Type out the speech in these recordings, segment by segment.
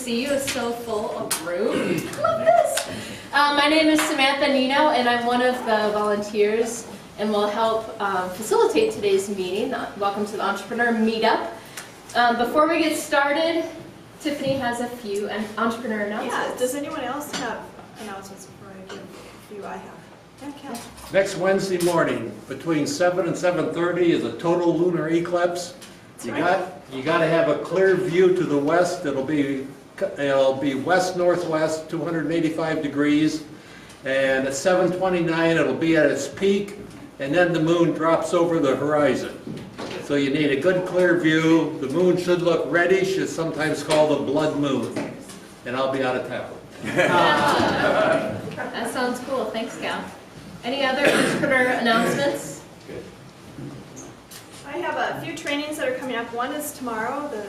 see you is so full of room. I love this. My name is Samantha Nino, and I'm one of the volunteers and will help facilitate today's meeting. Welcome to the Entrepreneur Meetup. Before we get started, Tiffany has a few entrepreneur announcements. Yeah, does anyone else have announcements before I give a few I have? Yeah, Ken. Next Wednesday morning, between 7 and 7:30 is a total lunar eclipse. You got to have a clear view to the west. It'll be west-northwest, 285 degrees, and at 7:29 it'll be at its peak, and then the moon drops over the horizon. So you need a good clear view. The moon should look reddish. It's sometimes called a blood moon, and I'll be out of town. That sounds cool. Thanks, Cal. Any other entrepreneur announcements? I have a few trainings that are coming up. One is tomorrow. The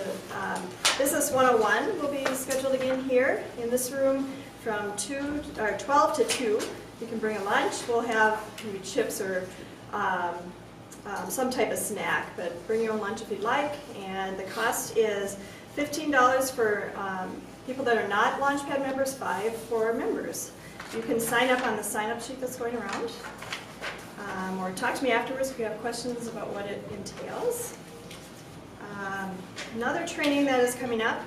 Business 101 will be scheduled again here in this room from 12 to 2. You can bring a lunch. We'll have maybe chips or some type of snack, but bring your own lunch if you'd like. And the cost is $15 for people that are not Launchpad members, $5 for members. You can sign up on the sign-up sheet that's going around. Or talk to me afterwards if you have questions about what it entails. Another training that is coming up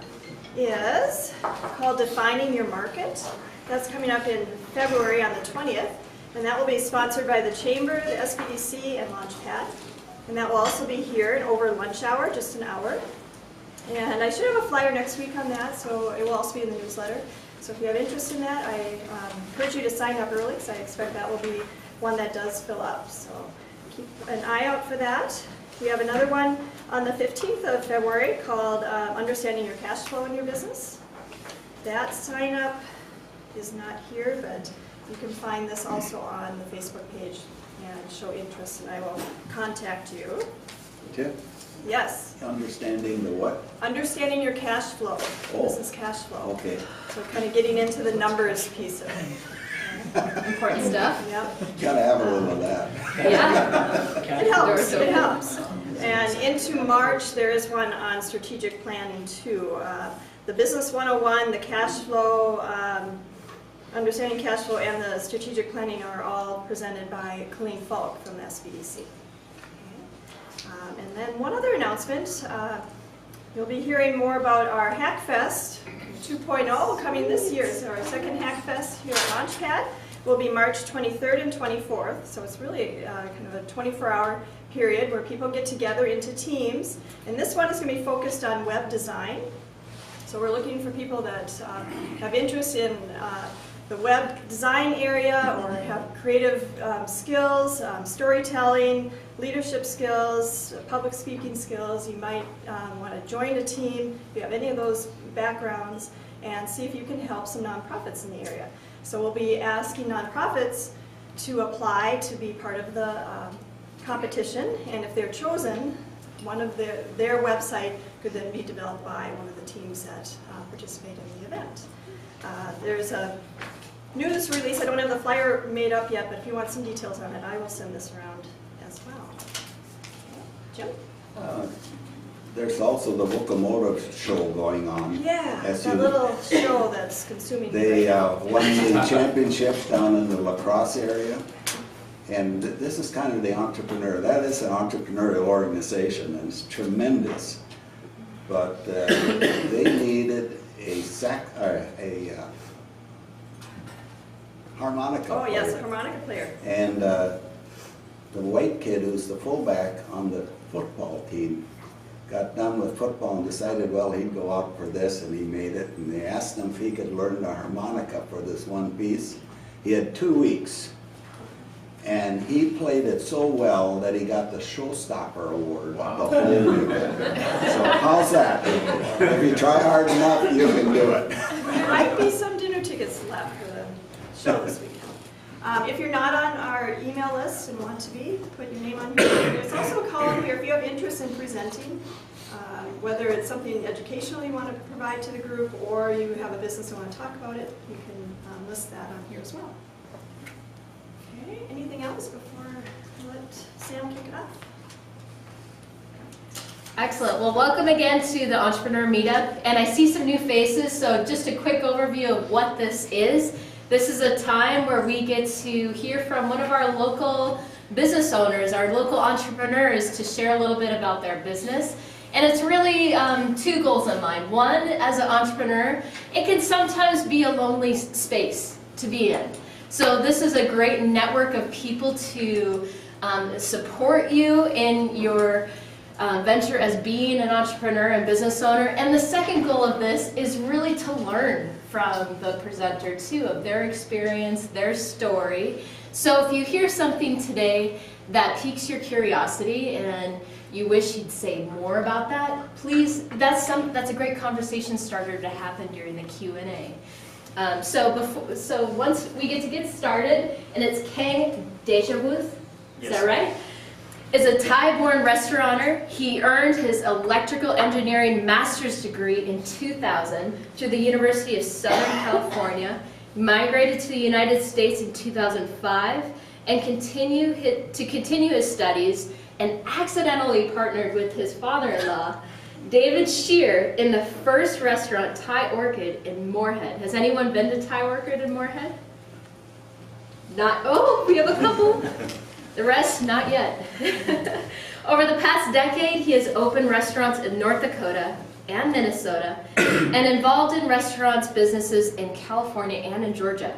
is called Defining Your Market. That's coming up in February on the 20th, and that will be sponsored by the Chamber, the SBDC, and Launchpad. And that will also be here and over lunch hour, just an hour. And I should have a flyer next week on that, so it will also be in the newsletter. So if you have interest in that, I encourage you to sign up early, because I expect that will be one that does fill up. So keep an eye out for that. We have another one on the 15th of February called Understanding Your Cash Flow in Your Business. That sign up is not here, but you can find this also on the Facebook page and show interest, and I will contact you. Tip? Yes. Understanding the what? Understanding your cash flow, business cash flow. Okay. So kind of getting into the numbers piece of it. Important stuff. Yep. Gotta have a little of that. Yeah. It helps, it helps. And into March, there is one on strategic planning too. The Business 101, the cash flow, understanding cash flow, and the strategic planning are all presented by Colleen Falk from the SBDC. And then one other announcement, you'll be hearing more about our Hackfest 2.0 coming this year. So our second Hackfest here at Launchpad will be March 23rd and 24th. So it's really kind of a 24-hour period where people get together into teams. And this one is going to be focused on web design. So we're looking for people that have interest in the web design area or have creative skills, storytelling, leadership skills, public speaking skills. You might want to join a team if you have any of those backgrounds and see if you can help some nonprofits in the area. So we'll be asking nonprofits to apply to be part of the competition, and if they're chosen, one of their website could then be developed by one of the teams that participate in the event. There's a news release. I don't have the flyer made up yet, but if you want some details on it, I will send this around as well. Jim? There's also the Locomotive show going on. Yeah, that little show that's consuming. They won the championship down in the La Crosse area. And this is kind of the entrepreneur. That is an entrepreneurial organization, and it's tremendous. But they needed a harmonica Oh, player. yes, a harmonica player. And the white kid who's the fullback on the football team got done with football and decided, well, he'd go out for this, and he made it. And they asked him if he could learn the harmonica for this one piece. He had 2 weeks. And he played it so well that he got the Showstopper Award. Wow. The whole week. So how's that? If you try hard enough, you can do it. There might be some dinner tickets left for the show this weekend. If you're not on our email list and want to be, put your name on here. There's also a column here if you have interest in presenting, whether it's something educational you want to provide to the group or you have a business and want to talk about it, you can list that on here as well. Okay, anything else before I let Sam kick it off? Excellent. Well, welcome again to the Entrepreneur Meetup. And I see some new faces, so just a quick overview of what this is. This is a time where we get to hear from one of our local business owners, our local entrepreneurs, to share a little bit about their business. And it's really two goals in mind. One, as an entrepreneur, it can sometimes be a lonely space to be in. So this is a great network of people to support you in your venture as being an entrepreneur and business owner. And the second goal of this is really to learn from the presenter too, of their experience, their story. So if you hear something today that piques your curiosity and you wish you'd say more about that, please, that's a great conversation starter to happen during the Q&A. So once we get started, and it's Keng Dechawuth, is that right? Is a Thai-born restaurateur. He earned his electrical engineering master's degree in 2000 through the University of Southern California, migrated to the United States in 2005, and continue his studies, and accidentally partnered with his father-in-law, David Shear, in the first restaurant, Thai Orchid, in Moorhead. Has anyone been to Thai Orchid in Moorhead? Not, oh, we have a couple. The rest, not yet. Over the past decade, he has opened restaurants in North Dakota and Minnesota, and involved in restaurants businesses in California and in Georgia.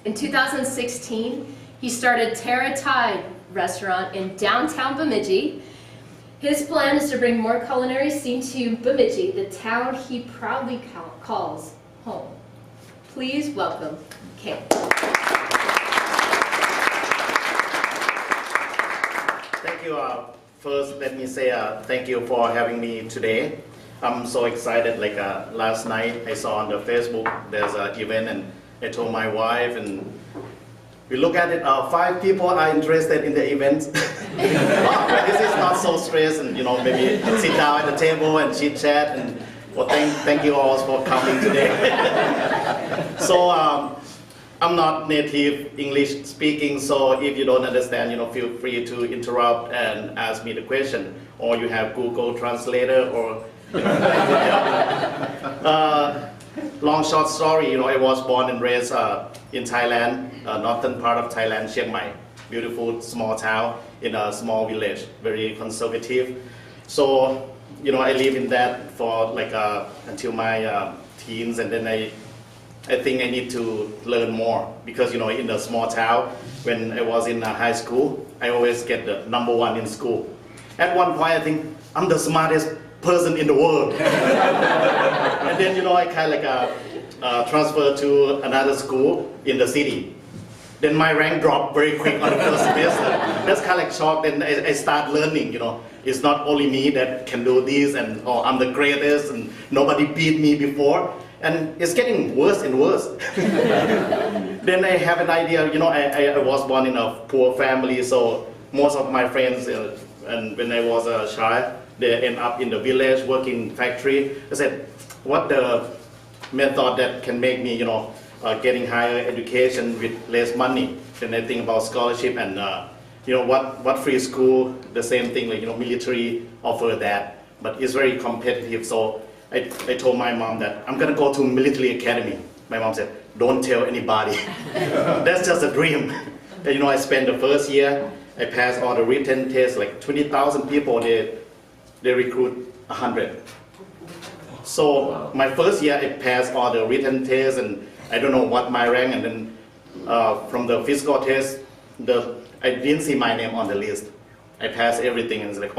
In 2016, he started Terra Thai restaurant in downtown Bemidji. His plan is to bring more culinary scene to Bemidji, the town he proudly calls home. Please welcome Keng. Thank you. First, let me say thank you for having me today. I'm so excited. Like last night, I saw on the Facebook there's an event, and I told my wife, and we look at it. 5 people are interested in the event. This is not so stressed, and maybe sit down at the table and chit chat. And well, thank you all for coming today. So. I'm not native English speaking, so if you don't understand, feel free to interrupt and ask me the question, or you have Google Translator, or long short story. I was born and raised in Thailand, northern part of Thailand, Chiang Mai, beautiful small town in a small village, very conservative. So I live in that for until my teens, and then I think I need to learn more, because in the small town, when I was in high school, I always get the #1 in school. At one point, I think I'm the smartest person in the world. And then I kind of transferred to another school in the city. Then my rank dropped very quick on the first semester. That's kind of shocked. Then I start learning. It's not only me that can do this, and I'm the greatest, and nobody beat me before. And it's getting worse and worse. Then I have an idea, I was born in a poor family, so most of my friends, and when I was a child, they end up in the village, working factory. I said, what the method that can make me, getting higher education with less money? Then I think about scholarship, and what free school, the same thing, military offer that, but it's very competitive. So I told my mom that I'm gonna go to military academy. My mom said, don't tell anybody. That's just a dream. And, I spent the first year, I passed all the written tests, like 20,000 people, they recruit 100. So my first year, I passed all the written tests, and I don't know what my rank, and then from the physical test, I didn't see my name on the list. I passed everything, and it's like,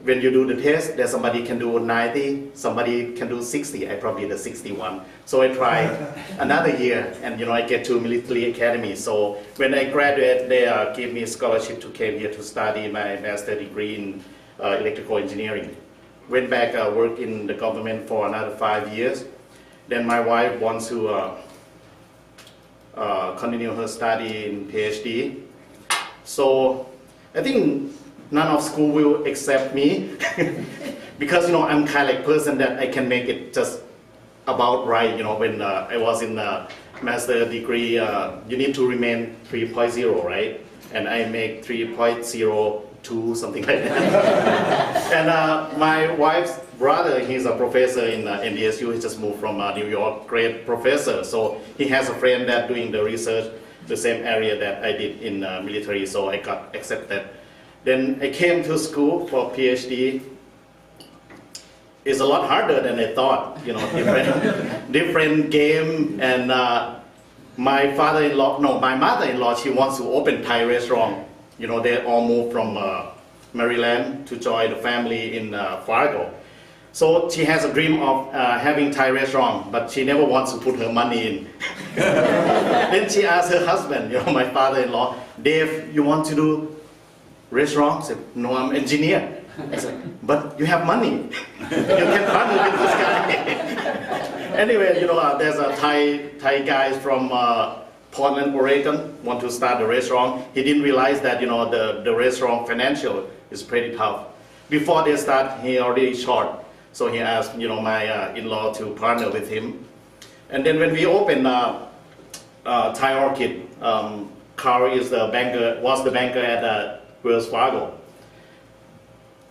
when you do the test, there's somebody can do 90, somebody can do 60. I probably the 61. So I tried another year, and I get to military academy. So when I graduate, they give me a scholarship to come here to study my master's degree in electrical engineering. Went back, worked in the government for another 5 years. Then my wife wants to continue her study in PhD. So I think none of school will accept me because I'm kind of like person that I can make it just about right. When I was in the master degree, you need to remain 3.0, right? And I make 3.0 2, something like that. And my wife's brother, he's a professor in NDSU. He just moved from New York, great professor. So he has a friend that doing the research, the same area that I did in military, so I got accepted. Then I came to school for PhD. It's a lot harder than I thought, you know, different game. And my mother-in-law, she wants to open Thai restaurant. You know, they all moved from Maryland to join the family in Fargo. So she has a dream of having Thai restaurant, but she never wants to put her money in. Then she asked her husband, you know, my father-in-law, Dave, you want to do restaurant? I said, no, I'm engineer. I said, but you have money. You can partner with this guy. Anyway, you know, there's a Thai guys from Portland, Oregon, want to start a restaurant. He didn't realize that, you know, the restaurant financial is pretty tough. Before they start, he already short. So he asked, you know, my in-law to partner with him. And then when we opened Thai Orchid, Carl was the banker at Wells Fargo.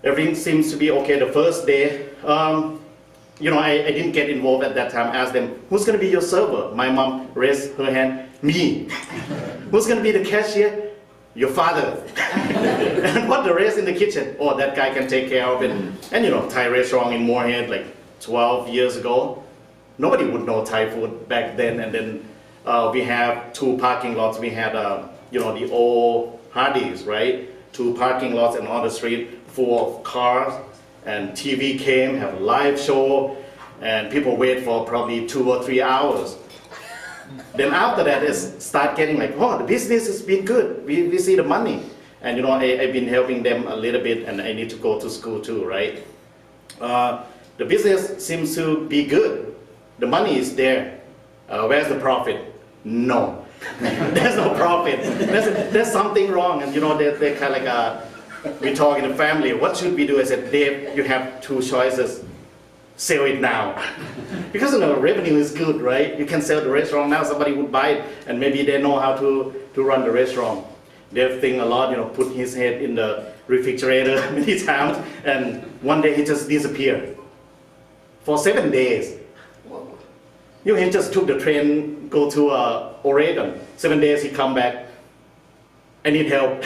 Everything seems to be okay the first day. You know, I didn't get involved at that time. I asked them, who's going to be your server? My mom raised her hand, me. Who's going to be the cashier? Your father. And what the rest in the kitchen? Oh, that guy can take care of it. And you know, Thai restaurant in Moorhead, like 12 years ago, nobody would know Thai food back then. And then we have 2 parking lots. We had, you know, the old Hardee's, right? 2 parking lots and on the street full of cars, and TV came, have a live show, and people wait for probably 2 or 3 hours. Then after that, it start getting like, oh, the business has been good. We see the money. And you know, I've been helping them a little bit, and I need to go to school too, right? The business seems to be good. The money is there. Where's the profit? No. There's no profit. There's something wrong. And you know, they're kind of like, we talk in the family, what should we do? I said, Dave, you have 2 choices. Sell it now. Because you know, revenue is good, right? You can sell the restaurant now, somebody would buy it, and maybe they know how to run the restaurant. Dave think a lot, you know, put his head in the refrigerator many times, and one day he just disappeared. For 7 days. You know, he just took the train, go to Oregon. 7 days he come back. I need help.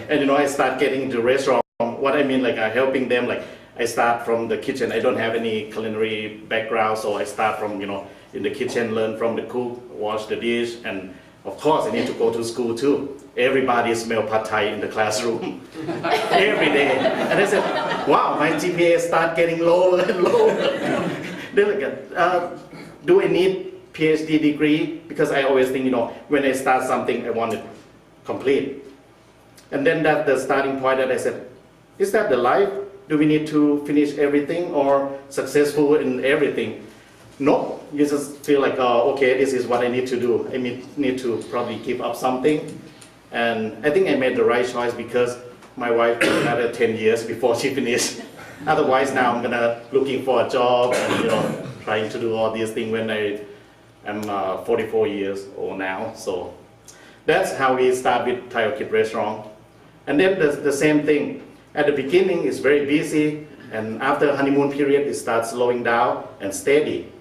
And you know, I start getting into restaurant. What I mean, like helping them, like I start from the kitchen. I don't have any culinary background, so I start from, you know, in the kitchen, learn from the cook, wash the dish, and of course I need to go to school too. Everybody smell pad thai in the classroom every day. And I said, wow, my GPA start getting lower and lower. They're like, do I need PhD degree? Because I always think, you know, when I start something, I want it complete. And then that's the starting point that I said, is that the life? Do we need to finish everything or successful in everything? No, you just feel like, okay, this is what I need to do. I need to probably give up something. And I think I made the right choice because my wife took another 10 years before she finished. Otherwise now I'm gonna looking for a job and, you know, trying to do all these things when I'm 44 years old now. So that's how we start with Thai Orchid Restaurant. And then the same thing. At the beginning, it's very busy, and after honeymoon period, it starts slowing down and steady.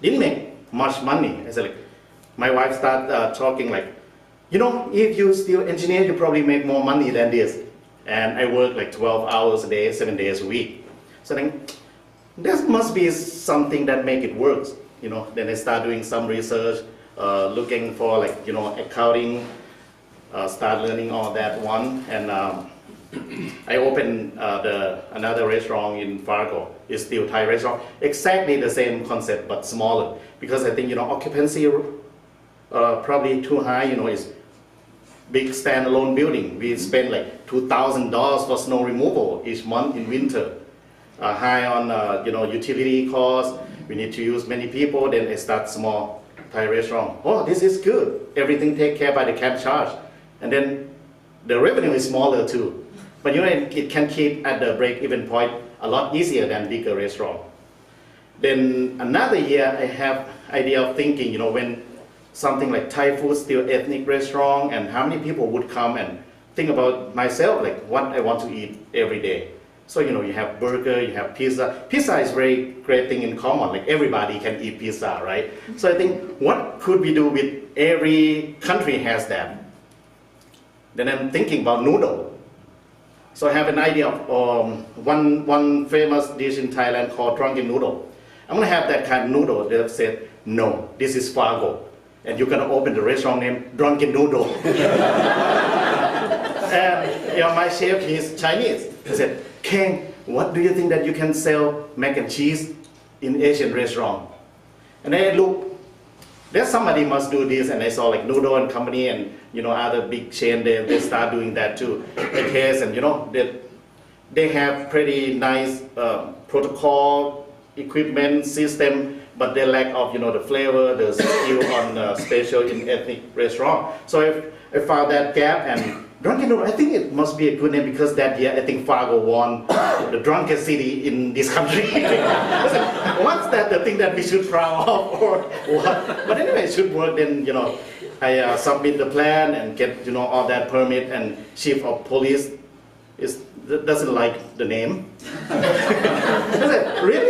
Didn't make much money. I said, like, my wife started talking like, you know, if you still engineer, you probably make more money than this. And I work like 12 hours a day, 7 days a week. So then, there must be something that make it work. You know, then I start doing some research, looking for like, you know, accounting, start learning all that one, and I opened another restaurant in Fargo. It's still Thai restaurant, exactly the same concept but smaller. Because I think, you know, occupancy probably too high. You know, it's big standalone building. We spend like $2,000 for snow removal each month in winter. High on you know, utility costs. We need to use many people. Then I start small Thai restaurant. Oh, this is good. Everything taken care by the cab charge, and then the revenue is smaller too. But you know, it can keep at the break-even point a lot easier than bigger restaurant. Then another year, I have idea of thinking, you know, when something like Thai food, still ethnic restaurant, and how many people would come and think about myself, like what I want to eat every day. So, you know, you have burger, you have pizza. Pizza is very great thing in common, like everybody can eat pizza, right? So I think, what could we do with every country has that? Then I'm thinking about noodle. So I have an idea of one famous dish in Thailand called drunken noodle. I'm gonna have that kind of noodle. They've said, no, this is Fargo. And you're gonna open the restaurant named Drunken Noodle. And you know, my chef, he's Chinese. He said, Keng, what do you think that you can sell mac and cheese in Asian restaurant? And I look, there's somebody must do this, and I saw like Noodle and Company and you know other big chain, they start doing that too. I taste, and you know they have pretty nice protocol, equipment, system, but they lack of you know the flavor, the skill on special in ethnic restaurant. So I found that gap, and Drunken Noodle, I think it must be a good name because that year I think Fargo won the drunkest city in this country. What's that the thing that we should proud of or what? But anyway, it should work. Then you know, I submit the plan and get you know all that permit, and chief of police doesn't like the name. I said, really?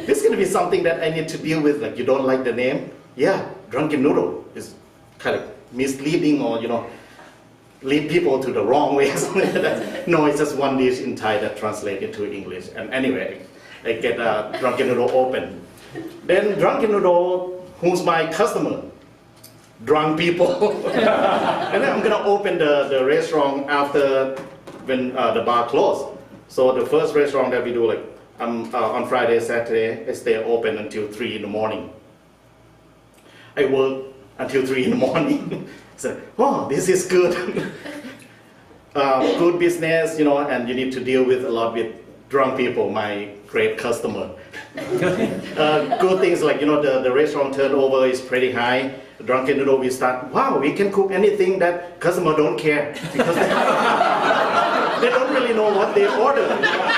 This is going to be something that I need to deal with. Like you don't like the name? Yeah, Drunken Noodle is kind of misleading or you know. Lead people to the wrong way. No, it's just one dish in Thai that translated to English. And anyway, I get Drunken Noodle open. Then Drunken Noodle, who's my customer? Drunk people. And then I'm gonna open the restaurant after when the bar closed. So the first restaurant that we do, like on Friday, Saturday, I stay open until 3 in the morning. I work until 3 in the morning. So, oh, this is good. Good business, you know, and you need to deal with a lot with drunk people, my great customer. Good things like, you know, the restaurant turnover is pretty high. Drunken Noodle, we start, wow, we can cook anything that customer don't care. Because they don't really know what they order. You know?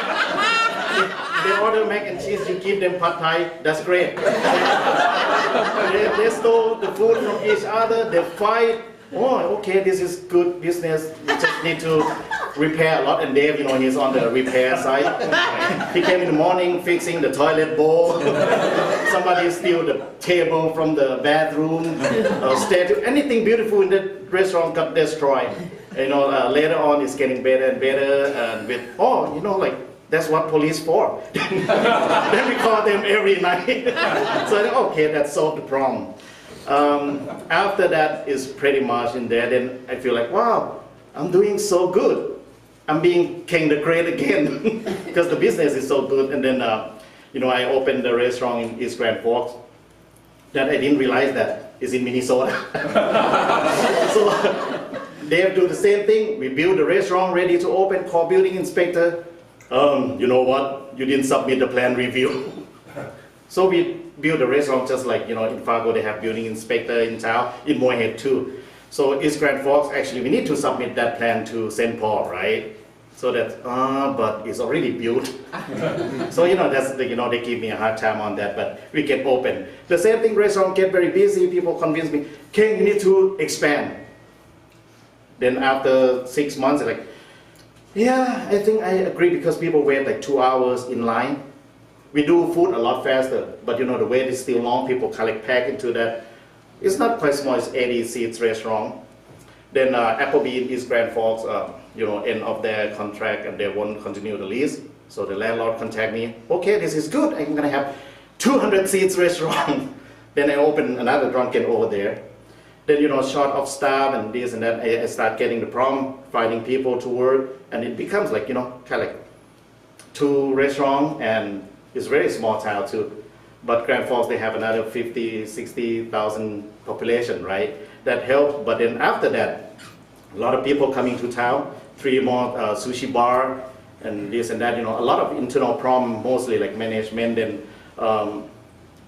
If they order mac and cheese, you give them pad thai, that's great. They stole the food from each other, they fight. Oh, okay, this is good business. We just need to repair a lot. And Dave, you know, he's on the repair side. He came in the morning fixing the toilet bowl. Somebody steal the table from the bathroom. Statue, anything beautiful in the restaurant got destroyed. You know, later on it's getting better and better. And with, oh, you know, like, that's what police for. Then we call them every night. So I think, okay, that solved the problem. After that is pretty much in there, then I feel like, wow, I'm doing so good. I'm being Keng the Great again because the business is so good. And then, you know, I opened the restaurant in East Grand Forks. That I didn't realize that is in Minnesota. So they do the same thing. We build the restaurant ready to open, call building inspector. You know what? You didn't submit the plan review. So we build a restaurant just like, you know, in Fargo they have building inspector in town, in Moorhead too. So East Grand Forks, actually we need to submit that plan to St. Paul, right? So that, but it's already built. So, you know, that's the, you know, they give me a hard time on that, but we get open. The same thing, restaurant get very busy, people convince me, Keng, you need to expand. Then after 6 months, like, yeah, I think I agree because people wait like 2 hours in line. We do food a lot faster, but you know, the wait is still long. People collect pack into that. It's not quite small, it's 80 seats restaurant. Then Applebee in East Grand Forks, you know, end of their contract and they won't continue the lease. So the landlord contact me, okay, this is good. I'm gonna have 200 seats restaurant. Then I open another Drunken over there. Then, you know, short of staff and this and that, I start getting the problem, finding people to work. And it becomes like, you know, kind of like 2 restaurants and it's very small town too. But Grand Forks, they have another 50, 60,000 population, right? That helps. But then after that, a lot of people coming to town, 3 more sushi bar and this and that, you know, a lot of internal problem, mostly like management. Then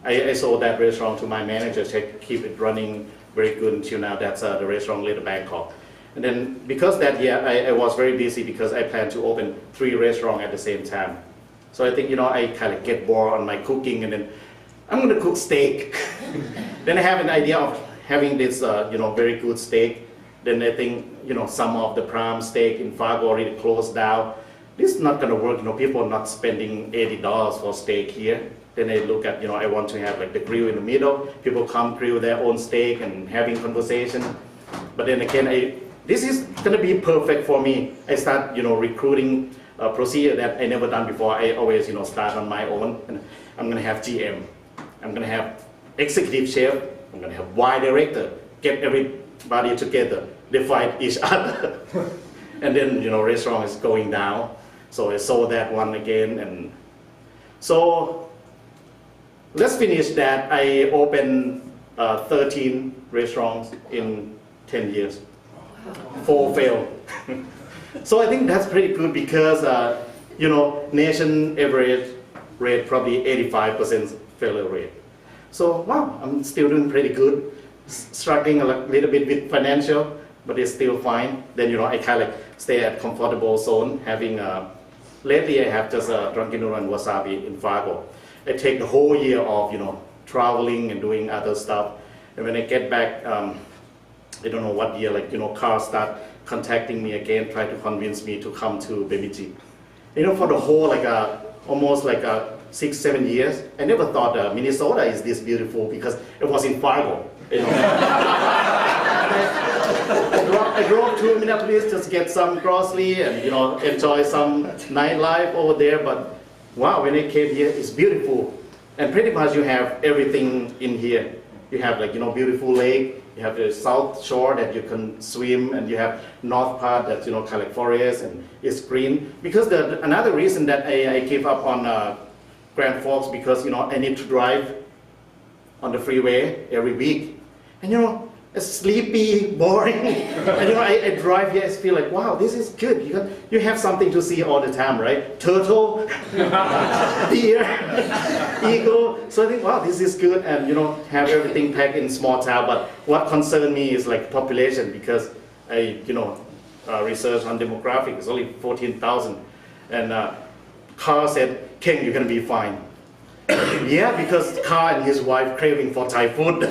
I sold that restaurant to my manager to keep it running very good until now. That's the restaurant Little Bangkok. And then because that year, I was very busy because I planned to open 3 restaurants at the same time. So I think, you know, I kind of get bored on my cooking and then I'm going to cook steak. Then I have an idea of having this, you know, very good steak Then I think, some of the prime steak in Fargo already closed down. This is not gonna work, people are not spending $80 for steak here. Then I look at, I want to have like the grill in the middle. People come grill their own steak and having conversation. But then again, this is gonna be perfect for me. I start, recruiting a procedure that I never done before. I always, start on my own. And I'm gonna have GM. I'm gonna have executive chef. I'm gonna have wine director. Get everybody together. They fight each other. And then, restaurant is going down. So I sold that one again. And so let's finish that. I opened 13 restaurants in 10 years. 4 failed. So I think that's pretty good because, nation average rate probably 85% failure rate. So wow, I'm still doing pretty good. Struggling a little bit with financial, but it's still fine. Then, I kind of like stay at comfortable zone. Having lately I have just drunken noodle and wasabi in Fargo. I take the whole year off, traveling and doing other stuff. And when I get back, I don't know what year, cars start contacting me again, try to convince me to come to Bemidji. For the whole, almost 6-7 years, I never thought Minnesota is this beautiful because it was in Fargo. I drove to Minneapolis just get some grocery and enjoy some nightlife over there. But wow, when I came here, it's beautiful, and pretty much you have everything in here. You have beautiful lake. You have the south shore that you can swim, and you have north part that's kind of like forest and it's green. Because another reason that I gave up on Grand Forks because I need to drive on the freeway every week, and it's sleepy, boring. And I drive here, I feel like wow, this is good. You have something to see all the time, right? Turtle, deer, eagle. So I think wow, this is good, and have everything packed in small town. But what concerned me is population because I research on demographic. It's only 14,000, and Carl said, "Keng, you're gonna be fine." Yeah, because Carl and his wife craving for Thai food.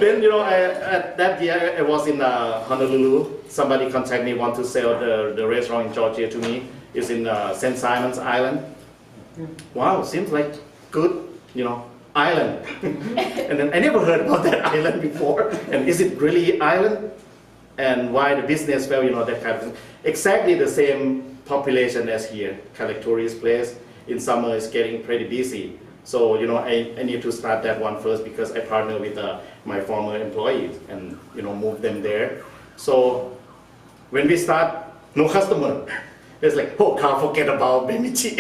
Then, that year I was in Honolulu. Somebody contacted me, want to sell the restaurant in Georgia to me. It's in St. Simon's Island. Wow, seems like good, island. And then I never heard about that island before. And is it really island? And why the business fell, that kind of thing. Exactly the same population as here, kind of like tourist place. In summer it's getting pretty busy. So, I need to start that one first because I partner with my former employees and, move them there. So when we start, no customer. It's like, oh, can't forget about Bemidji.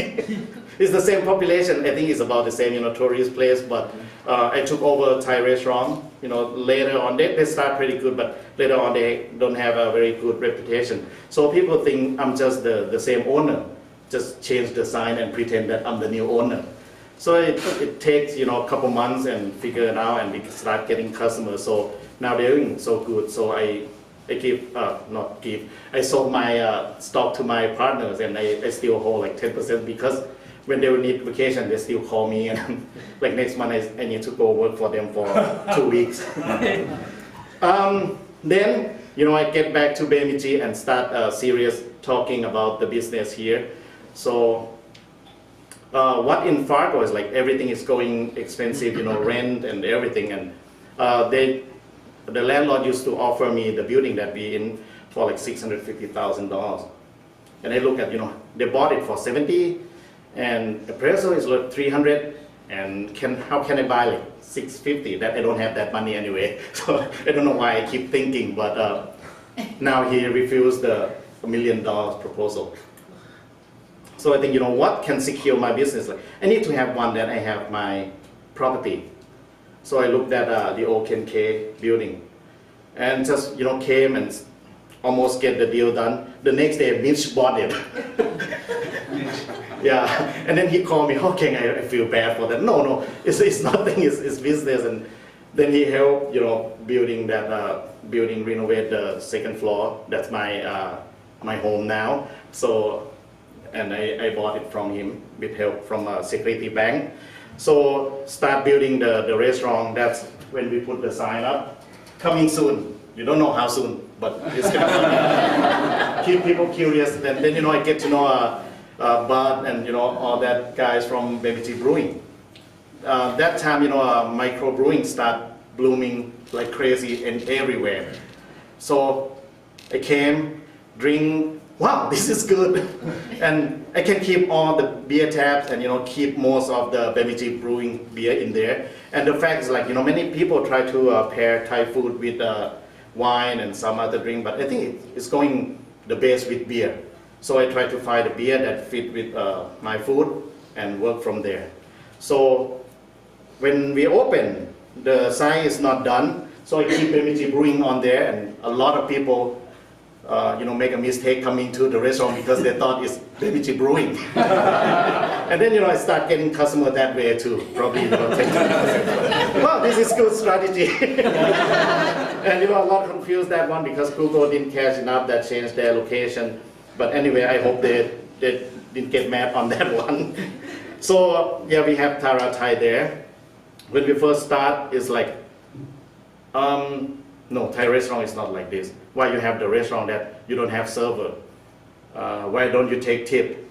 It's the same population. I think it's about the same, tourist place, but I took over a Thai restaurant. Later on, they start pretty good, but later on they don't have a very good reputation. So people think I'm just the same owner. Just change the sign and pretend that I'm the new owner. So it takes a couple months and figure it out, and we start getting customers. So now they're doing so good. So I sold my stock to my partners, and I still hold 10% because when they will need vacation, they still call me, and next month I need to go work for them for 2 weeks. Then I get back to Bemidji and start serious talking about the business here. So what in Fargo is everything is going expensive, rent and everything, and the landlord used to offer me the building that we in for $650,000, and I look at they bought it for 70, and appraisal is 300, and how can I buy 650? That I don't have that money anyway, so I don't know why I keep thinking, but now he refused the $1 million proposal. So I think, what can secure my business? I need to have one that I have my property. So I looked at the old Keng building and just, came and almost get the deal done. The next day, Mitch bought it. Yeah, and then he called me, okay, I feel bad for that. No, it's nothing, it's business. And then he helped, building that building, renovate the second floor. That's my home now. So. And I bought it from him with help from a security bank. So start building the restaurant. That's when we put the sign up. Coming soon. You don't know how soon, but it's going to keep people curious. And then, you know, I get to know Bud and, you know, all that guys from Baby Tea Brewing. That time, you know, micro brewing start blooming like crazy and everywhere. So I came, drink, wow, this is good. And I can keep all the beer taps and, you know, keep most of the Baby Tea Brewing beer in there. And the fact is, like, you know, many people try to pair Thai food with wine and some other drink, but I think it's going the best with beer. So I try to find a beer that fit with my food and work from there. So when we open, the sign is not done, so I keep Baby Tea Brewing on there, and a lot of people you know, make a mistake coming to the restaurant because they thought it's Baby Tea Brewing. And then, you know, I start getting customer that way too. Probably, you know, wow, this is good strategy. And, you know, a lot confused that one because Google didn't catch enough that changed their location. But anyway, I hope they didn't get mad on that one. So, yeah, we have Tara Thai there. When we first start, it's like, no, Thai restaurant is not like this. Why you have the restaurant that you don't have server? Why don't you take tip?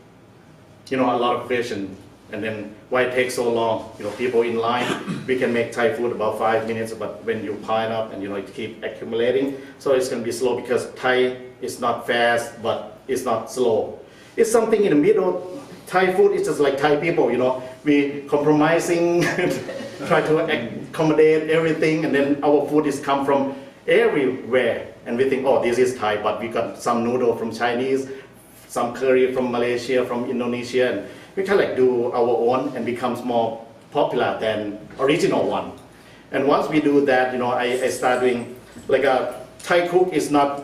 You know, a lot of question. And then why it takes so long? You know, people in line, we can make Thai food about 5 minutes, but when you pile up and, you know, it keep accumulating, so it's going to be slow because Thai is not fast, but it's not slow. It's something in the middle. Thai food is just like Thai people, you know, we compromising, try to accommodate everything, and then our food is come from everywhere, and we think, oh, this is Thai, but we got some noodle from Chinese, some curry from Malaysia, from Indonesia, and we kind of like do our own and becomes more popular than original one. And once we do that, you know, I start doing, like a Thai cook is not,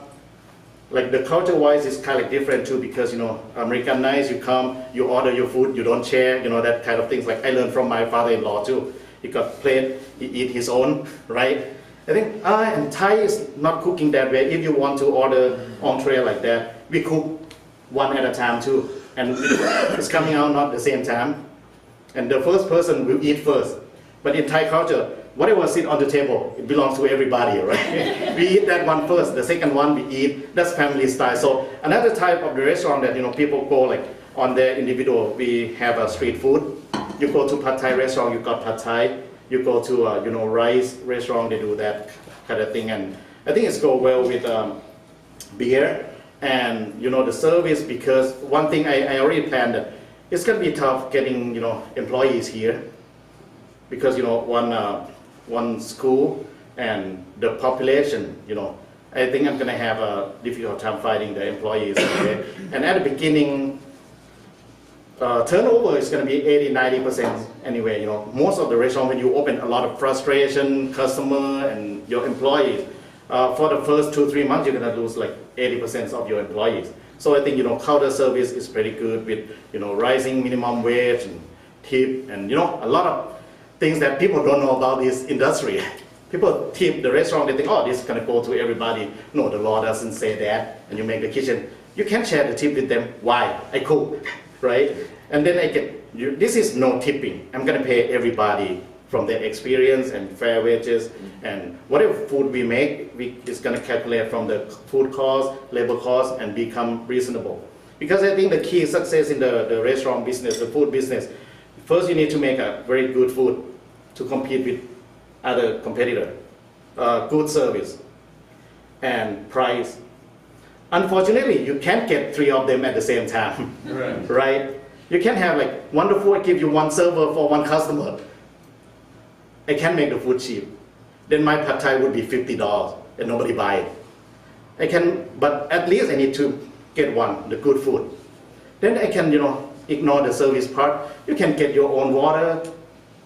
like the culture-wise is kind of different too, because, you know, Americanized, you come, you order your food, you don't share, you know, that kind of things. Like I learned from my father-in-law too. He got plate, he eat his own, right? I think, and Thai is not cooking that way. If you want to order entree like that, we cook one at a time too. And it's coming out not the same time. And the first person will eat first. But in Thai culture, whatever sit on the table, it belongs to everybody, right? We eat that one first, the second one we eat, that's family style. So another type of the restaurant that, you know, people go like on their individual, we have a street food. You go to Pad Thai restaurant, you got Pad Thai. You go to, you know, rice restaurant, they do that kind of thing. And I think it's go well with beer and, you know, the service, because one thing I already planned that it's going to be tough getting, you know, employees here. Because, you know, one school and the population, you know, I think I'm going to have a difficult time finding the employees. Okay? And at the beginning, turnover is going to be 80–90% anyway. You know, most of the restaurant, when you open, a lot of frustration, customer and your employees. For the first 2–3 months, you're going to lose like 80% of your employees. So I think, you know, counter service is pretty good with, you know, rising minimum wage and tip and, you know, a lot of things that people don't know about this industry. People tip the restaurant, they think, oh, this is going to go to everybody. No, the law doesn't say that. And you make the kitchen, you can't share the tip with them. Why? I cook, right? And then I get, this is no tipping. I'm going to pay everybody from their experience and fair wages. And whatever food we make, it's going to calculate from the food cost, labor cost, and become reasonable. Because I think the key success in the restaurant business, the food business, first you need to make a very good food to compete with other competitor, good service, and price. Unfortunately, you can't get 3 of them at the same time, right? You can't have like wonderful, I give you 1 server for 1 customer. I can't make the food cheap. Then my pad thai would be $50 and nobody buy it. I can, but at least I need to get the good food. Then I can, you know, ignore the service part. You can get your own water.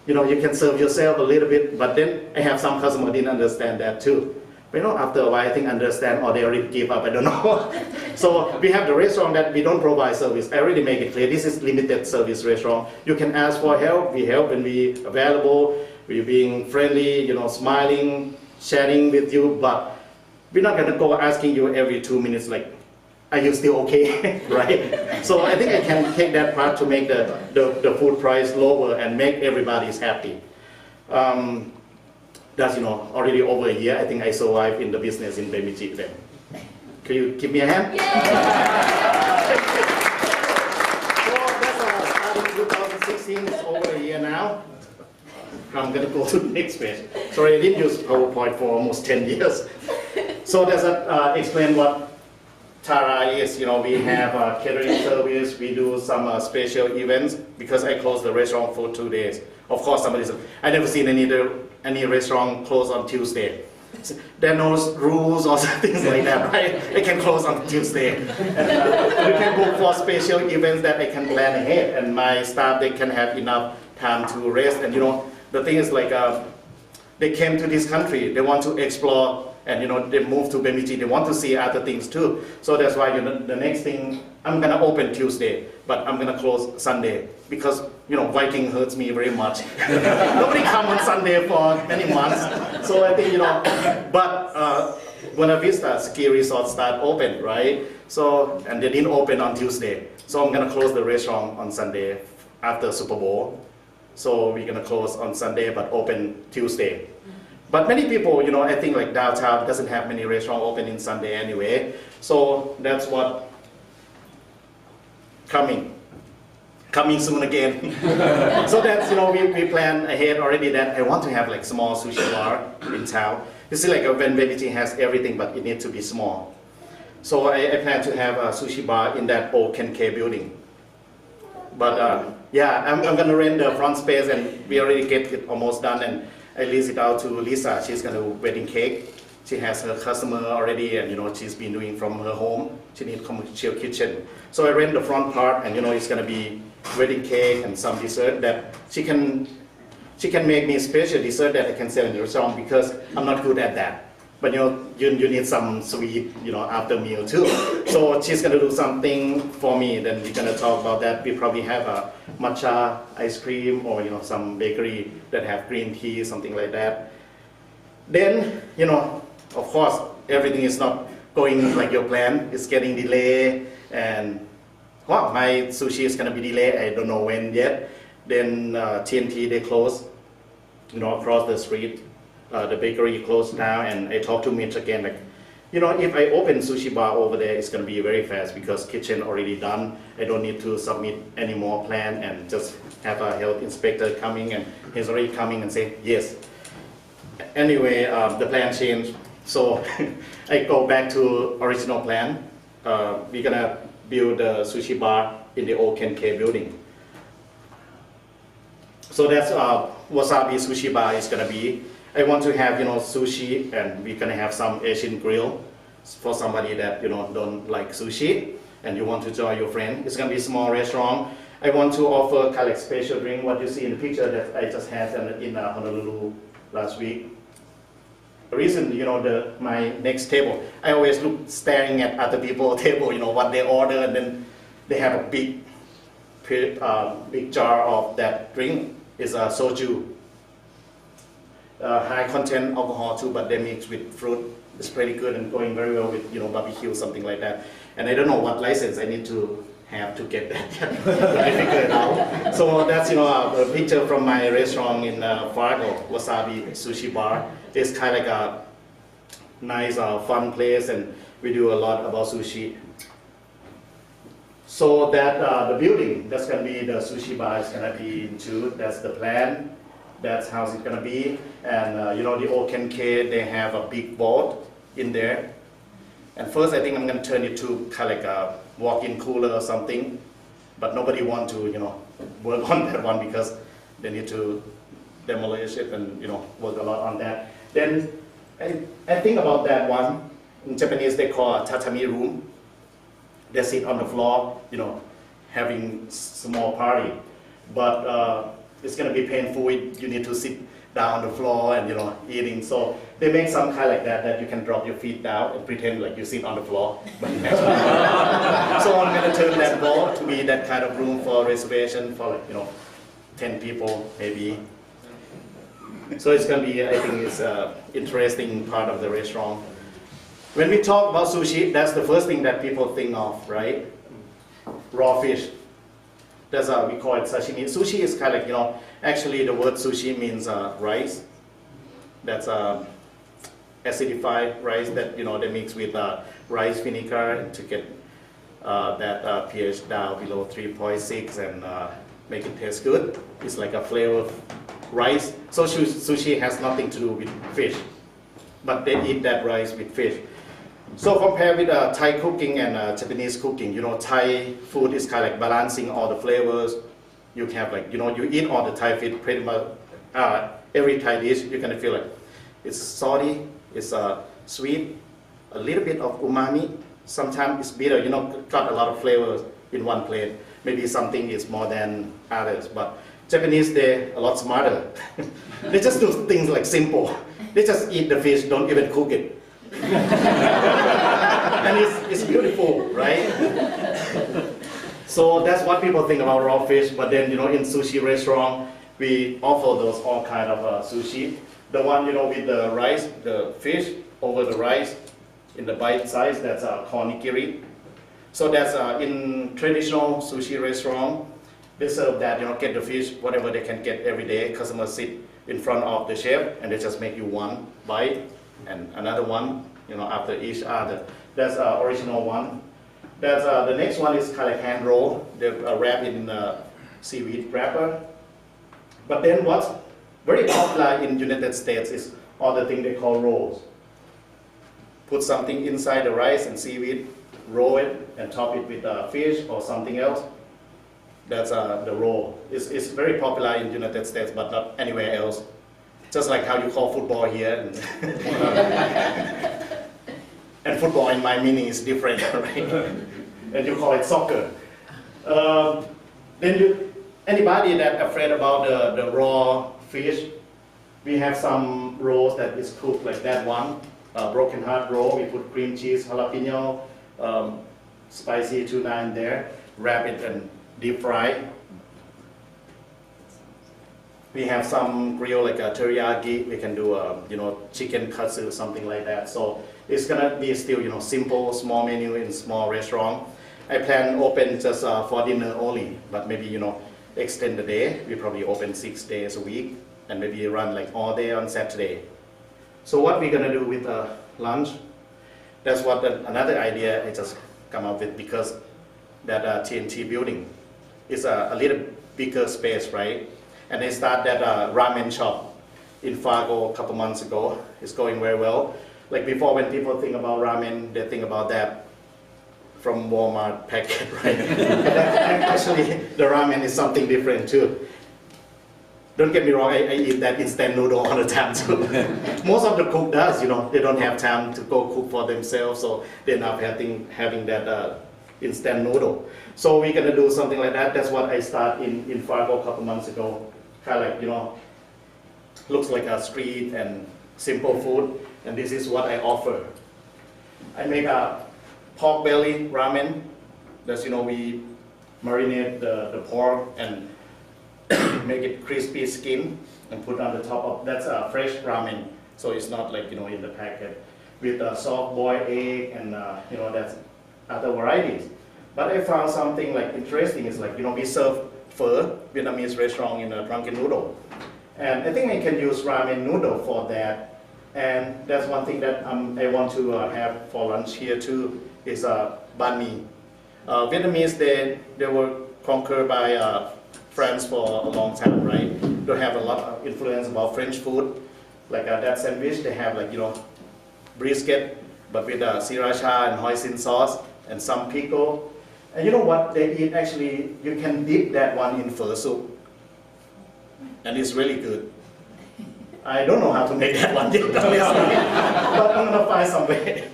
You know, you can serve yourself a little bit, but then I have some customers didn't understand that too. But, you know, after a while, I think understand, or they already give up, I don't know. So we have the restaurant that we don't provide service. I already make it clear, this is limited service restaurant. You can ask for help, we help when we available. We're being friendly, you know, smiling, sharing with you, but we're not gonna go asking you every 2 minutes like, are you still okay, right? So I think I can take that part to make the food price lower and make everybody happy. That's already over a year. I think I survived in the business in Bemidji then. Can you give me a hand? So that's starting 2016. It's over a year now. I'm going to go to the next page. Sorry, I didn't use PowerPoint for almost 10 years. So does that explain what Tara is? We have a catering service. We do some special events because I closed the restaurant for 2 days. Of course, somebody said, I never seen any restaurant close on Tuesday. There are no rules or things like that, right? I can close on Tuesday. And, you can book for special events that I can plan ahead, and my staff, they can have enough time to rest. And the thing is like, they came to this country, they want to explore, and they move to Bemidji, they want to see other things too. So that's why the next thing, I'm gonna open Tuesday, but I'm gonna close Sunday, because Viking hurts me very much. Nobody come on Sunday for many months. So I think, but Buena Vista ski resort start open, right? So, and they didn't open on Tuesday. So I'm gonna close the restaurant on Sunday after Super Bowl. So we're gonna close on Sunday, but open Tuesday. But many people, I think like downtown doesn't have many restaurants open in Sunday anyway. So that's what coming soon again. So that's, we plan ahead already that I want to have like small sushi bar in town. You see, like when Bemidji has everything, but it needs to be small. So I plan to have a sushi bar in that old Keng building. But yeah, I'm gonna rent the front space, and we already get it almost done, and I lease it out to Lisa. She's gonna do wedding cake. She has her customer already, and she's been doing from her home. She needs commercial kitchen. So I rent the front part, and it's gonna be wedding cake and some dessert that she can make me special dessert that I can sell in the restaurant, because I'm not good at that. But you need some sweet, after meal too. So she's gonna do something for me. Then we're gonna talk about that. We probably have a matcha ice cream, or some bakery that have green tea, something like that. Then of course, everything is not going like your plan. It's getting delayed, and wow, my sushi is gonna be delayed. I don't know when yet. Then TNT, they closed, across the street. The bakery closed down, and I talked to Mitch again, like, if I open sushi bar over there, it's gonna be very fast because kitchen already done. I don't need to submit any more plan, and just have a health inspector coming, and he's already coming and say yes. Anyway, the plan changed, so I go back to original plan. We're gonna build a sushi bar in the old Keng building. So that's Wasabi Sushi Bar is gonna be. I want to have sushi, and we're gonna have some Asian grill for somebody that don't like sushi, and you want to join your friend. It's gonna be a small restaurant. I want to offer kind of special drink. What you see in the picture that I just had in Honolulu last week. The reason, my next table, I always look staring at other people's table, what they order, and then they have a big jar of that drink. Is a soju. High content alcohol too, but they mix with fruit. It's pretty good and going very well with barbecue, something like that. And I don't know what license I need to have to get that yet, but I figure it out. So that's a picture from my restaurant in Fargo, Wasabi Sushi Bar. It's kind of like a nice, fun place, and we do a lot about sushi. So that the building that's gonna be the sushi bar is gonna be into. That's the plan. That's how it's gonna be. And the old Keng, they have a big board in there. And first, I think I'm gonna turn it to kind of like a walk-in cooler or something. But nobody want to, work on that one because they need to demolish it and work a lot on that. Then I think about that one. In Japanese, they call a tatami room. They sit on the floor, having small party. But it's gonna be painful. You need to sit down on the floor and eating. So they make some kind like that you can drop your feet down and pretend like you sit on the floor. So I'm gonna turn that board to be that kind of room for reservation for 10 people maybe. So it's gonna be, I think it's an interesting part of the restaurant. When we talk about sushi, that's the first thing that people think of, right? Raw fish. That's we call it sashimi. Sushi is kind of actually the word sushi means rice. That's acidified rice that they mix with rice vinegar to get that pH down below 3.6 and make it taste good. It's like a flavor of rice. So sushi has nothing to do with fish, but they eat that rice with fish. So compare with Thai cooking and Japanese cooking, Thai food is kind of like balancing all the flavors. You have like, you eat all the Thai food pretty much, every Thai dish, you're gonna feel like it's salty, it's sweet, a little bit of umami, sometimes it's bitter, got a lot of flavors in one plate. Maybe something is more than others, but Japanese, they're a lot smarter. They just do things like simple. They just eat the fish, don't even cook it. And it's beautiful, right? So that's what people think about raw fish, but then, in sushi restaurant, we offer those all kind of sushi. The one, with the rice, the fish over the rice in the bite size, that's called nigiri. So that's in traditional sushi restaurant, they serve that, get the fish, whatever they can get every day. Customers sit in front of the chef and they just make you one bite and another one, after each other. That's original one. That's the next one is kind of hand roll. They wrap it in a seaweed wrapper. But then what's very popular in United States is all the thing they call rolls. Put something inside the rice and seaweed, roll it and top it with fish or something else. That's the roll. It's very popular in United States, but not anywhere else. Just like how you call football here. And football in my meaning is different, right? And you call it soccer. Anybody that afraid about the raw fish, we have some rolls that is cooked like that one. Broken heart roll, we put cream cheese, jalapeno, spicy tuna in there, wrap it and deep fry. We have some grill like a teriyaki. We can do chicken katsu, something like that. So it's gonna be still simple, small menu in small restaurant. I plan open just for dinner only, but maybe extend the day. We probably open 6 days a week and maybe run like all day on Saturday. So what we're gonna do with lunch? That's what another idea I just come up with, because that TNT building is a little bigger space, right? And they start that ramen shop in Fargo a couple months ago. It's going very well. Like before, when people think about ramen, they think about that from Walmart packet, right? Actually, the ramen is something different too. Don't get me wrong, I eat that instant noodle all the time too. Most of the cook does, they don't have time to go cook for themselves, so they end up having that instant noodle. So we're gonna do something like that. That's what I started in Fargo a couple months ago. Kind of like, looks like a street and simple food, and this is what I offer. I make a pork belly ramen. That's, we marinate the pork and make it crispy skin and put on the top of, that's a fresh ramen. So it's not like, in the packet. With a soft boiled egg and, that's other varieties. But I found something like interesting is like, we serve pho, Vietnamese restaurant in a drunken noodle. And I think I can use ramen noodle for that. And that's one thing that I want to have for lunch here too, is banh mi. Vietnamese, they were conquered by France for a long time, right? They have a lot of influence about French food. Like that sandwich, they have like, brisket, but with sriracha and hoisin sauce and some pickle. And you know what they eat actually, you can dip that one in pho soup. And it's really good. I don't know how to make that one dip, but I'm gonna find some way.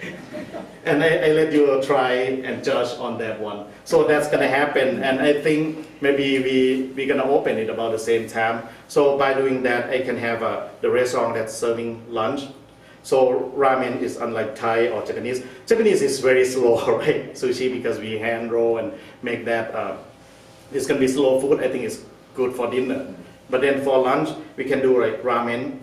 And I let you try and judge on that one. So that's gonna happen, and I think maybe we're gonna open it about the same time. So by doing that, I can have the restaurant that's serving lunch. So ramen is unlike Thai or Japanese. Japanese is very slow, right? Sushi, because we hand roll and make that. It's gonna be slow food. I think it's good for dinner. But then for lunch, we can do like ramen.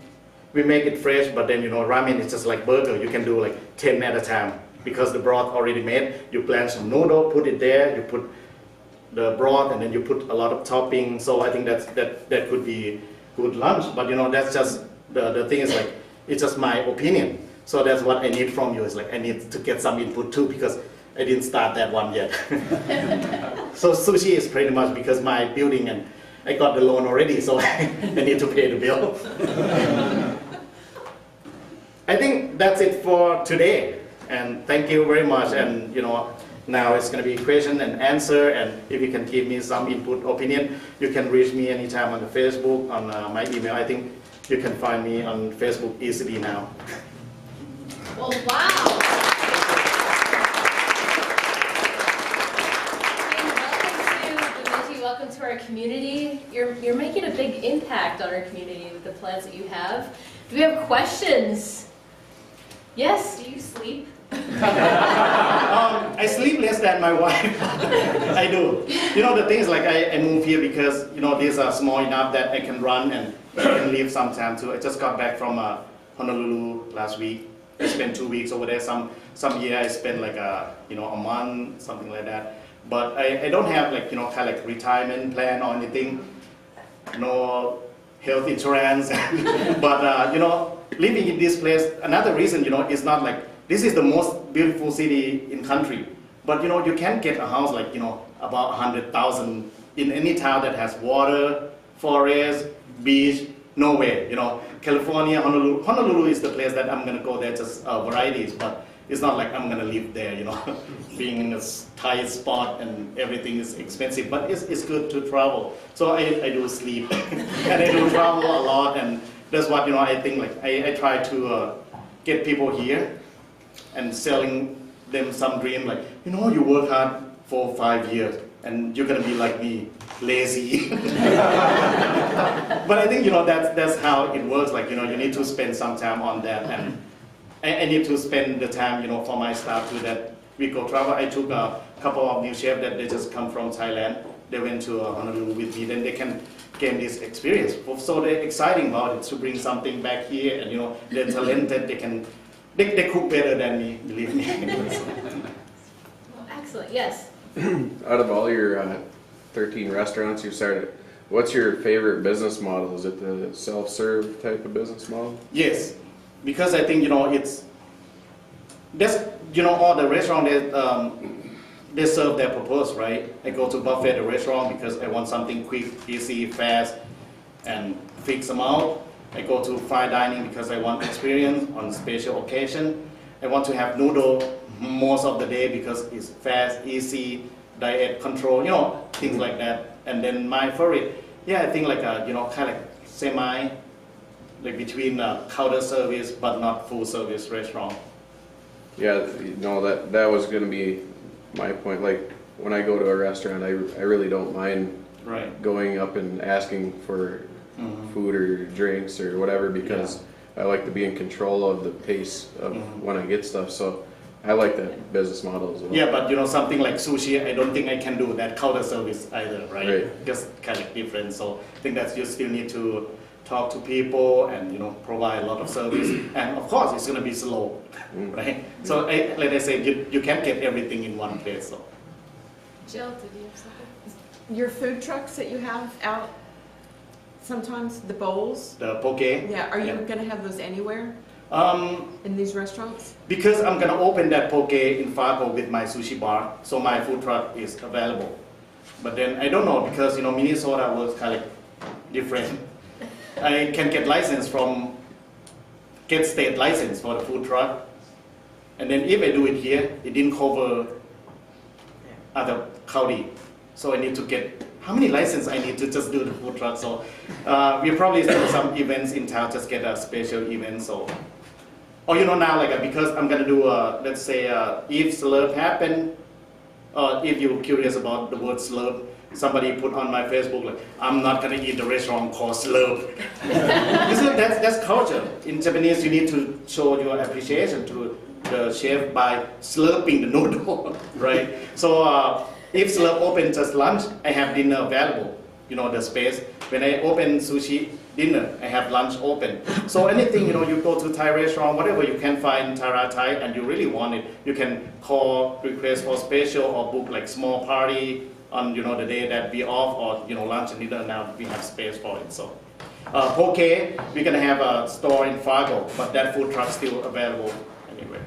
We make it fresh, but then ramen is just like burger. You can do like 10 at a time because the broth already made. You blend some noodle, put it there. You put the broth, and then you put a lot of topping. So I think that could be good lunch. But that's just the thing is like, It's just my opinion. So that's what I need from you. Is like I need to get some input too because I didn't start that one yet. So sushi is pretty much because my building and I got the loan already, so I need to pay the bill. I think that's it for today. And thank you very much. And now it's going to be question and answer. And if you can give me some input, opinion, you can reach me anytime on the Facebook, on my email. I think you can find me on Facebook easily now. Well, wow. Welcome to our community. You're making a big impact on our community with the plans that you have. Do we have questions? Yes? Do you sleep? I sleep less than my wife. I do. The thing is like I moved here because these are small enough that I can run and I can leave sometime too. I just got back from Honolulu last week. I spent 2 weeks over there. Some year I spent like a month, something like that. But I don't have like kind of like retirement plan or anything. No health insurance. But living in this place, another reason is not like this is the most beautiful city in country. But you can't get a house like about 100,000 in any town that has water, forest, beach, nowhere. California, Honolulu is the place that I'm gonna go there, just varieties, but it's not like I'm gonna live there, being in a tight spot and everything is expensive, but it's good to travel. So I do sleep and I do travel a lot, and that's what I think like I try to get people here and selling them some dream like you work hard for 5 years and you're gonna be like me, lazy. But I think that's how it works. Like you need to spend some time on that, and I need to spend the time for my staff too, that we go travel. I took a couple of new chefs that they just come from Thailand. They went to Honolulu with me, then they can gain this experience. So they're exciting about it to bring something back here, and they're talented. They cook better than me, believe me. Well, excellent. Yes. Out of all your 13 restaurants you started, what's your favorite business model? Is it the self-serve type of business model? Yes, because I think it's all the restaurants they serve their purpose, right? I go to buffet at a restaurant because I want something quick, easy, fast, and fix them out. I go to fine dining because I want experience on special occasion. I want to have noodle most of the day because it's fast, easy, diet control, things like that. And then my favorite, I think like kind of like semi, like between counter service but not full service restaurant. Yeah, that was going to be my point. Like when I go to a restaurant, I really don't mind going up and asking for food or drinks or whatever, because I like to be in control of the pace of when I get stuff. So I like that business model as well. Yeah, but something like sushi, I don't think I can do that counter service either, right? Just kind of different. So I think that you still need to talk to people and provide a lot of service. And of course, it's going to be slow, right? So like I said, you can't get everything in one place. So. Jill, did you have something? Your food trucks that you have out sometimes, the bowls? The poke? Yeah, are you going to have those anywhere in these restaurants? Because I'm going to open that poke in Fargo with my sushi bar, so my food truck is available. But then I don't know, because Minnesota works kind of different. I can get state license for the food truck, and then if I do it here, it didn't cover other county, so I need to get how many licenses I need to just do the food truck. So we probably do some events in town, just get a special event. So, or now like because I'm gonna do let's say if slurp happen, if you're curious about the word slurp. Somebody put on my Facebook like, I'm not gonna eat the restaurant called slurp. That's culture. In Japanese, you need to show your appreciation to the chef by slurping the noodle, right? So if slurp open just lunch, I have dinner available, the space. When I open sushi dinner, I have lunch open. So anything, you go to Thai restaurant, whatever you can find Thai and you really want it, you can call, request for special or book like small party on the day that we off, or lunch and dinner. Now we have space for it. So Poke, we're gonna have a store in Fargo, but that food truck's still available anywhere.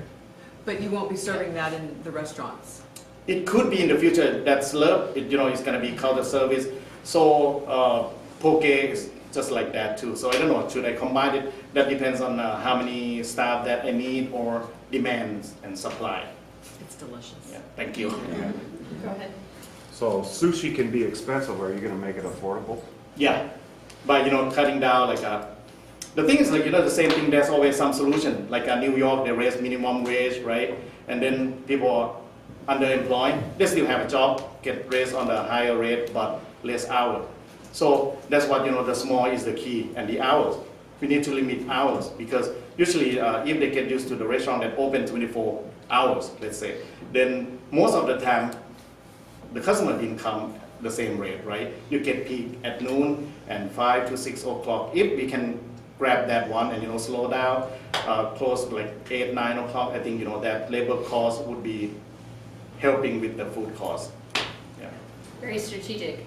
But you won't be serving that in the restaurants? It could be in the future. That's love. It's gonna be counter service. So poke is just like that too. So I don't know. Should I combine it? That depends on how many staff that I need or demands and supply. It's delicious. Yeah. Thank you. Go ahead. So sushi can be expensive. Are you going to make it affordable? Yeah, by cutting down the thing is the same thing. There's always some solution. Like New York, they raise minimum wage, right? And then people are underemployed. They still have a job, get raised on the higher rate, but less hours. So that's what the small is the key, and the hours. We need to limit hours because usually if they get used to the restaurant that open 24 hours, let's say, then most of the time the customer didn't come the same rate, right? You get peak at noon and 5 to 6 o'clock. If we can grab that one and slow down, close like 8, 9 o'clock, I think that labor cost would be helping with the food cost. Yeah. Very strategic.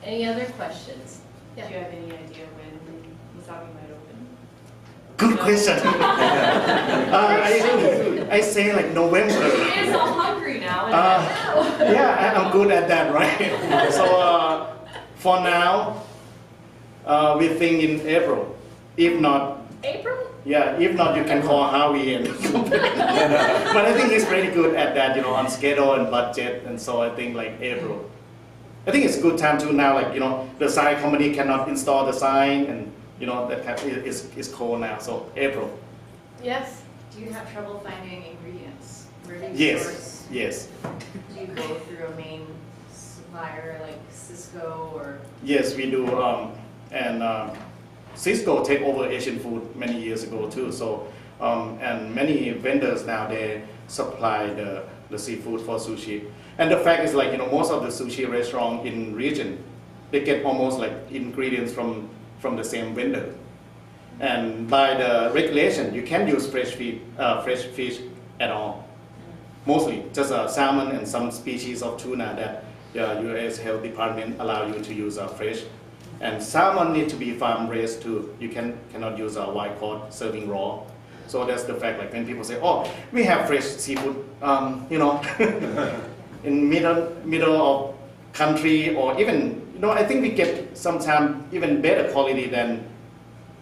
Any other questions? Do you have any idea when Wasabi might open? Good question. I say like November. You're so hungry now. Yeah, I'm good at that, right? So for now, we think in April. If not, April? yeah, if not, you can call Howie and complain. But I think he's pretty good at that, on schedule and budget, and so I think like April. I think it's a good time to now, like the sign company cannot install the sign, and that is cold now. So April. Yes. Do you have trouble finding ingredients? Where do you Yes. source? Yes. Do you go through a main supplier like Cisco or? Yes, we do. And Cisco take over Asian food many years ago too. So and many vendors now they supply the seafood for sushi. And the fact is most of the sushi restaurant in region they get almost like ingredients from the same vendor. And by the regulation, you can't use fresh fish at all. Mostly just salmon and some species of tuna that the U.S. Health Department allow you to use fresh. And salmon need to be farm raised too. You cannot use wild caught serving raw. So that's the fact. Like when people say, "Oh, we have fresh seafood," in middle of country or even I think we get sometimes even better quality than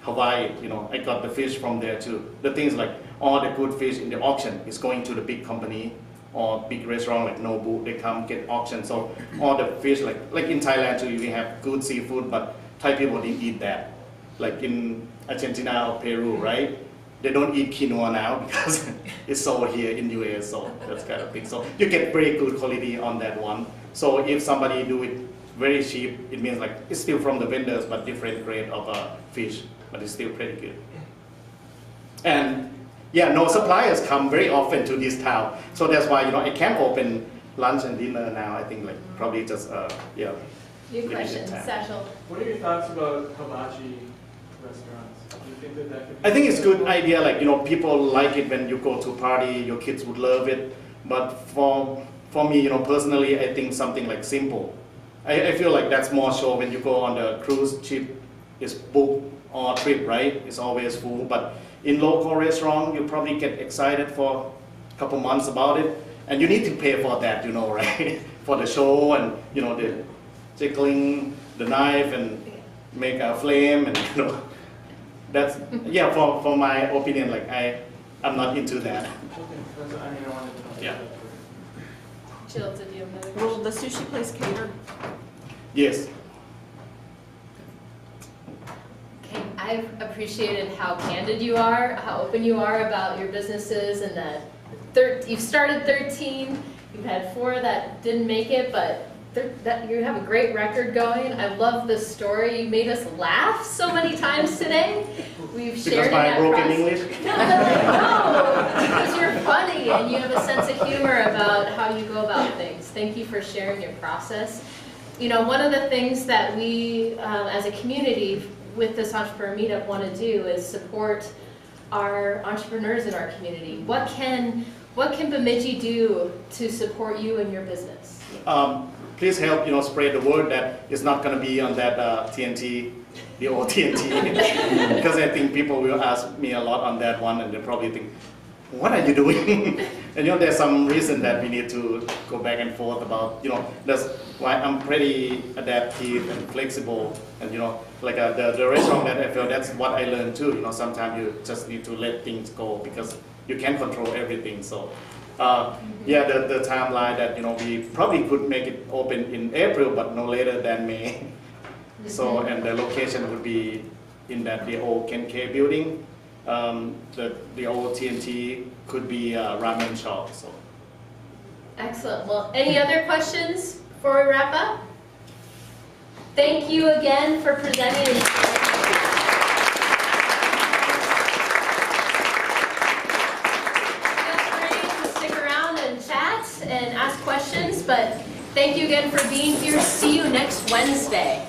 Hawaii. I got the fish from there too. The things like all the good fish in the auction is going to the big company or big restaurant like Nobu. They come get auction. So all the fish like in Thailand too, we have good seafood, but Thai people didn't eat that. Like in Argentina or Peru, right? They don't eat quinoa now because it's sold here in US. So that's kind of thing. So you get very good quality on that one. So if somebody do it very cheap, it means like it's still from the vendors, but different grade of fish, but it's still pretty good. And yeah, no suppliers come very often to this town, so that's why I can't open lunch and dinner now. I think like probably just New question, Satchel. What are your thoughts about hibachi restaurants? Do you think that could be? I think it's a good idea. Like people like it when you go to a party. Your kids would love it. But for me, personally, I think something like simple. I feel like that's more sure when you go on the cruise ship. It's booked or trip, right? It's always full. But in local restaurant, you probably get excited for a couple months about it, and you need to pay for that, right? For the show and the jiggling the knife and make a flame and that's for my opinion. Like I'm not into that. Okay, that's what I wanted to know. Yeah. Jill, did you have another Will question? the sushi place cater? Yes. Okay, I've appreciated how candid you are, how open you are about your businesses, and that you've started 13, you've had 4 that didn't make it, but you have a great record going. I love this story. You made us laugh so many times today. We've shared Because my that broken process. English? No, because you're funny and you have a sense of humor about how you go about things. Thank you for sharing your process. One of the things that we, as a community, with this entrepreneur meetup want to do is support our entrepreneurs in our community. What can Bemidji do to support you and your business? Please help spread the word that it's not going to be on that TNT the old TNT, because I think people will ask me a lot on that one, and they probably think, what are you doing? And there's some reason that we need to go back and forth about, that's why I'm pretty adaptive and flexible, and like the restaurant that I feel, that's what I learned too. Sometimes you just need to let things go because you can't control everything. So yeah, the timeline that we probably could make it open in April, but no later than May. So, and the location would be in the old Keng building. The old TNT could be a ramen shop. So. Excellent. Well, any other questions before we wrap up? Thank you again for presenting. Feel free to stick around and chat and ask questions, but thank you again for being here. See you next Wednesday.